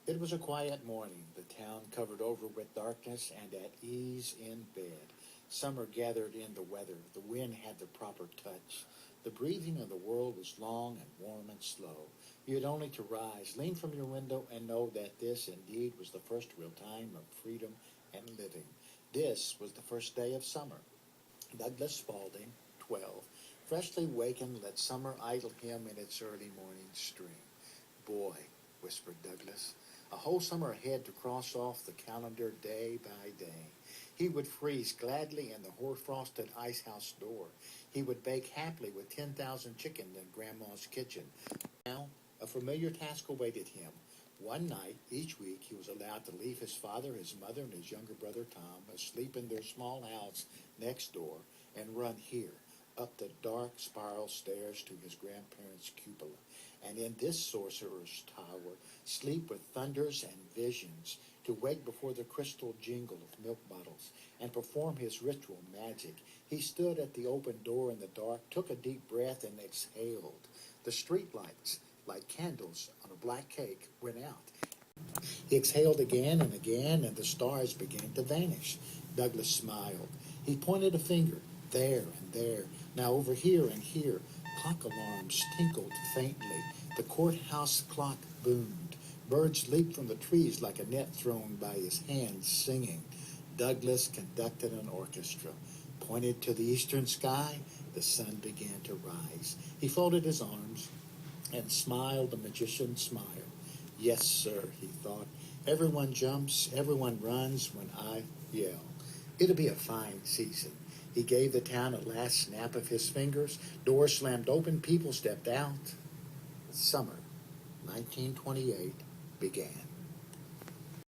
It was a quiet morning, the town covered over with darkness and at ease in bed. Summer gathered in the weather. The wind had the proper touch. The breathing of the world was long and warm and slow. You had only to rise, lean from your window, and know that this indeed was the first real time of freedom and living. This was the first day of summer. Douglas Spaulding, 12, freshly wakened, let summer idle him in its early morning stream. Boy, whispered Douglas, a whole summer ahead to cross off the calendar day by day. He would freeze gladly in the hoar-frosted ice-house door. He would bake happily with 10,000 chickens in Grandma's kitchen. Now, a familiar task awaited him. One night each week he was allowed to leave his father, his mother, and his younger brother Tom asleep in their small house next door and run here, up the dark spiral stairs to his grandparents' cupola, and in this sorcerer's tower sleep with thunders and visions, to wake before the crystal jingle of milk bottles and perform his ritual magic. He stood at the open door in the dark, took a deep breath, and exhaled. The street lights, like candles on a black cake, went out. He exhaled again, and the stars began to vanish. Douglas smiled. He pointed a finger, there and there, now over here and here. Clock alarms tinkled faintly. The courthouse clock boomed. Birds leaped from the trees like a net thrown by his hands, singing. Douglas conducted an orchestra. Pointed to the eastern sky, the sun began to rise. He folded his arms and smiled a magician's smile. Yes, sir, he thought. Everyone jumps, everyone runs when I yell. It'll be a fine season. He gave the town a last snap of his fingers. Doors slammed open, people stepped out. Summer, 1928, began.